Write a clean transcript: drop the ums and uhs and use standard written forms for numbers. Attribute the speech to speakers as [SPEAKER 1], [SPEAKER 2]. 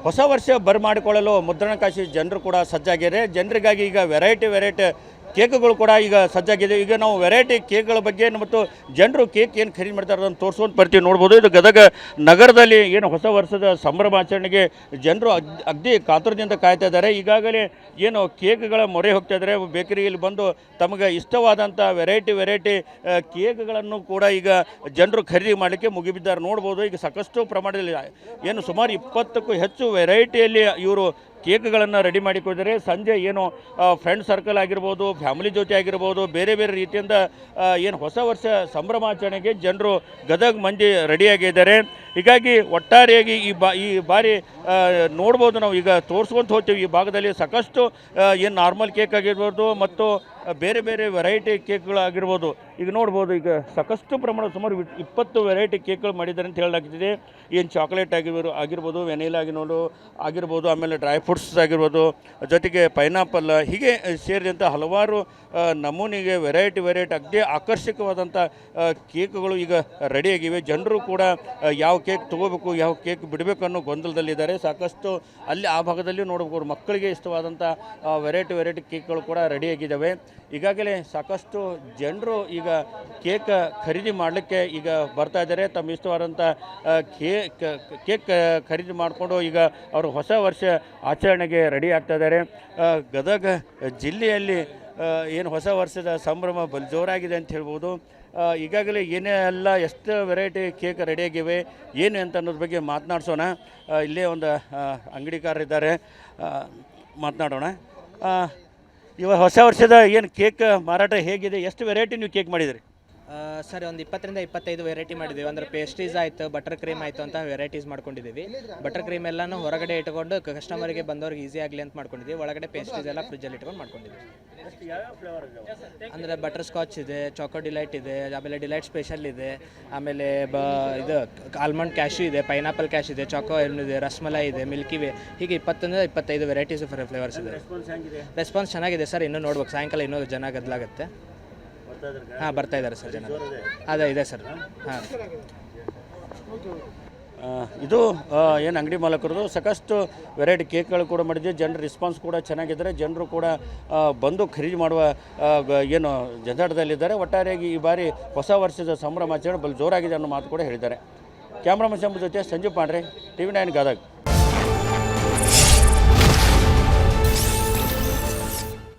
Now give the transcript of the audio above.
[SPEAKER 1] ಹೊಸ ವರ್ಷ ಬರಮಾಡಿಕೊಳ್ಳಲು ಮುದ್ರಣಕಾಶಿ ಜನರು ಕೂಡ ಸಜ್ಜಾಗಿದ್ದಾರೆ. ಜನರಿಗಾಗಿ ಈಗ ವೆರೈಟಿ ಕೇಕ್ಗಳು ಕೂಡ ಈಗ ಸಜ್ಜಾಗಿದೆ. ಈಗ ನಾವು ವೆರೈಟಿ ಕೇಕ್ಗಳ ಬಗ್ಗೆ ಮತ್ತು ಜನರು ಕೇಕ್ ಏನು ಖರೀದಿ ಮಾಡ್ತಾರೆ ಅದನ್ನು ತೋರಿಸ್ಕೊಂಡು ಬರ್ತೀವಿ. ನೋಡ್ಬೋದು ಇದು ಗದಗ ನಗರದಲ್ಲಿ ಏನು ಹೊಸ ವರ್ಷದ ಸಂಭ್ರಮಾಚರಣೆಗೆ ಜನರು ಅಗ್ದಿ ಕಾತುರದಿಂದ ಕಾಯ್ತಾ ಇದ್ದಾರೆ. ಈಗಾಗಲೇ ಏನು ಕೇಕ್ಗಳ ಮೊರೆ ಹೋಗ್ತಾ ಇದ್ದಾರೆ. ಬೇಕರಿಯಲ್ಲಿ ಬಂದು ತಮಗೆ ಇಷ್ಟವಾದಂಥ ವೆರೈಟಿ ಕೇಕ್ಗಳನ್ನು ಕೂಡ ಈಗ ಜನರು ಖರೀದಿ ಮಾಡಲಿಕ್ಕೆ ಮುಗಿಬಿದ್ದಾರೆ. ನೋಡ್ಬೋದು ಈಗ ಸಾಕಷ್ಟು ಪ್ರಮಾಣದಲ್ಲಿ ಏನು ಸುಮಾರು 20ಕ್ಕೂ ಹೆಚ್ಚು ವೆರೈಟಿಯಲ್ಲಿ ಇವರು ಕೇಕ್ಗಳನ್ನು ರೆಡಿ ಮಾಡಿಕೊಂಡಿದ್ದಾರೆ. ಸಂಜೆ ಏನು ಫ್ರೆಂಡ್ ಸರ್ಕಲ್ ಆಗಿರ್ಬೋದು, ಫ್ಯಾಮಿಲಿ ಜೊತೆ ಆಗಿರ್ಬೋದು, ಬೇರೆ ರೀತಿಯಿಂದ ಏನು ಹೊಸ ವರ್ಷ ಸಂಭ್ರಮಾಚರಣೆಗೆ ಜನರು ಗದಗ ಮಂದಿ ರೆಡಿಯಾಗಿದ್ದಾರೆ. ಹೀಗಾಗಿ ಒಟ್ಟಾರೆಯಾಗಿ ಈ ಬಾರಿ ನೋಡ್ಬೋದು, ನಾವು ಈಗ ತೋರಿಸ್ಕೊಂತ ಹೋಗ್ತೀವಿ. ಈ ಭಾಗದಲ್ಲಿ ಸಾಕಷ್ಟು ಏನು ನಾರ್ಮಲ್ ಕೇಕ್ ಆಗಿರ್ಬೋದು ಮತ್ತು ಬೇರೆ ವೆರೈಟಿ ಕೇಕ್ಗಳಾಗಿರ್ಬೋದು. ಈಗ ನೋಡ್ಬೋದು ಈಗ ಸಾಕಷ್ಟು ಪ್ರಮಾಣ ಸುಮಾರು 20 ವೆರೈಟಿ ಕೇಕ್ಗಳು ಮಾಡಿದ್ದಾರೆ ಅಂತ ಹೇಳಲಾಗ್ತಿದೆ. ಏನು ಚಾಕ್ಲೇಟ್ ಆಗಿರ್ಬೋದು, ವೆನಿಲಾ ಆಗಿರ್ಬೋದು, ಆಮೇಲೆ ಡ್ರೈ ಫ್ರೂಟ್ಸ್ ಆಗಿರ್ಬೋದು, ಜೊತೆಗೆ ಪೈನಾಪಲ್, ಹೀಗೆ ಸೇರಿದಂಥ ಹಲವಾರು ನಮೂನಿಗೆ ವೆರೈಟಿ ಅಗ್ದಿ ಆಕರ್ಷಕವಾದಂಥ ಕೇಕ್ಗಳು ಈಗ ರೆಡಿಯಾಗಿವೆ. ಜನರು ಕೂಡ ಯಾವ ಕೇಕ್ ತೊಗೋಬೇಕು, ಯಾವ ಕೇಕ್ ಬಿಡಬೇಕು ಅನ್ನೋ ಗೊಂದಲದಲ್ಲಿದ್ದಾರೆ. ಸಾಕಷ್ಟು ಅಲ್ಲಿ ಆ ಭಾಗದಲ್ಲಿ ನೋಡಬಹುದು ಮಕ್ಕಳಿಗೆ ಇಷ್ಟವಾದಂಥ ವೆರೈಟಿ ಕೇಕ್ಗಳು ಕೂಡ ರೆಡಿಯಾಗಿದ್ದಾವೆ. ಈಗಾಗಲೇ ಸಾಕಷ್ಟು ಜನರು ಈಗ ಕೇಕ್ ಖರೀದಿ ಮಾಡಲಿಕ್ಕೆ ಈಗ ಬರ್ತಾ ಇದ್ದಾರೆ. ತಮ್ಮ ಇಷ್ಟವಾದಂಥ ಕೇಕ್ ಖರೀದಿ ಮಾಡಿಕೊಂಡು ಈಗ ಅವರು ಹೊಸ ವರ್ಷ ಆಚರಣೆಗೆ ರೆಡಿ ಆಗ್ತಾ ಇದ್ದಾರೆ. ಗದಗ ಜಿಲ್ಲೆಯಲ್ಲಿ ಏನು ಹೊಸ ವರ್ಷದ ಸಂಭ್ರಮ ಬಲು ಜೋರಾಗಿದೆ ಅಂತ ಹೇಳ್ಬೋದು. ಈಗಾಗಲೇ ಏನೇ ಎಲ್ಲ ಎಷ್ಟು ವೆರೈಟಿ ಕೇಕ್ ರೆಡಿಯಾಗಿವೆ ಏನು ಅಂತ ಅನ್ನೋದ್ರ ಬಗ್ಗೆ ಮಾತನಾಡ್ಸೋಣ. ಇಲ್ಲೇ ಒಂದು ಅಂಗಡಿಕಾರರಿದ್ದಾರೆ, ಮಾತನಾಡೋಣ. ಇವಾಗ ಹೊಸ ವರ್ಷದ ಏನು ಕೇಕ್ ಮಾರಾಟ ಹೇಗಿದೆ? ಎಷ್ಟು ವೆರೈಟಿ ನೀವು ಕೇಕ್ ಮಾಡಿದಿರಿ?
[SPEAKER 2] ಸರ್ ಒಂದು 20 ರಿಂದ 25 ವೆರೈಟಿ ಮಾಡಿದ್ದೀವಿ. ಅಂದರೆ ಪೇಸ್ಟ್ರೀಸ್ ಆಯಿತು, ಬಟರ್ ಕ್ರೀಮ್ ಆಯಿತು ಅಂತ ವೆರೈಟೀಸ್ ಮಾಡ್ಕೊಂಡಿದ್ದೀವಿ. ಬಟರ್ ಕ್ರೀಮ್ ಎಲ್ಲನೂ ಹೊರಗಡೆ ಇಟ್ಕೊಂಡು ಕಸ್ಟಮರಿಗೆ ಬಂದವ್ರಿಗೆ ಈಸಿ ಆಗಲಿ ಅಂತ ಮಾಡ್ಕೊಂಡಿದ್ದೀವಿ. ಒಳಗಡೆ ಪೇಸ್ಟ್ರೀಸ್ ಎಲ್ಲ ಫ್ರಿಜ್ಜಲ್ಲಿ ಇಟ್ಕೊಂಡು ಮಾಡ್ಕೊಂಡಿದ್ದೀವಿ. ಅಂದರೆ ಬಟರ್ ಸ್ಕಾಚ್ ಇದೆ, ಚಾಕೋ ಡಿಲೈಟ್ ಇದೆ, ಆಮೇಲೆ ಡಿಲೈಟ್ ಸ್ಪೆಷಲ್ ಇದೆ, ಆಮೇಲೆ ಇದು ಆಲ್ಮಂಡ್ ಕ್ಯಾಶು ಇದೆ, ಪೈನಾಪಲ್ ಕ್ಯಾಶ್ ಇದೆ, ಚಾಕೋ ಇದೆ, ರಸ್ಮಲೈ ಇದೆ, ಮಿಲ್ಕಿ ವೇ, ಹೀಗೆ 20 ರಿಂದ 25 ವೆರೈಟೀಸ್ ಫ್ಲೇವರ್ಸ್ ಇದೆ. ರೆಸ್ಪಾನ್ಸ್ ಚೆನ್ನಾಗಿದೆ ಸರ್. ಇನ್ನೂ ನೋಡ್ಬೇಕು, ಸಾಯಂಕಾಲ ಇನ್ನೂ ಜನ ಗದ್ದಲಾಗುತ್ತೆ. ಹಾಂ, ಬರ್ತಾ ಇದ್ದಾರೆ ಸರ್ ಜನ. ಅದೇ ಇದೆ ಸರ್. ಹಾಂ,
[SPEAKER 1] ಇದು ಏನು ಅಂಗಡಿ ಮಾಲಕರದು ಸಾಕಷ್ಟು ವೆರೈಟಿ ಕೇಕ್ಗಳು ಕೂಡ ಮಾಡಿದ್ವಿ. ಜನರ ರೆಸ್ಪಾನ್ಸ್ ಕೂಡ ಚೆನ್ನಾಗಿದ್ದಾರೆ. ಜನರು ಕೂಡ ಬಂದು ಖರೀದಿ ಮಾಡುವ ಏನು ಜಂಜಾಟದಲ್ಲಿದ್ದಾರೆ. ಒಟ್ಟಾರೆಯಾಗಿ ಈ ಬಾರಿ ಹೊಸ ವರ್ಷದ ಸಂಭ್ರಮಾಚರಣೆ ಬಲು ಜೋರಾಗಿದೆ ಅನ್ನೋ ಮಾತು ಕೂಡ ಹೇಳಿದ್ದಾರೆ. ಕ್ಯಾಮ್ರಾಮನ್ ಶಂಭು ಜೊತೆ ಸಂಜೀವ್ ಪಾಂಡ್ರೆ, TV9 ಗದಗ.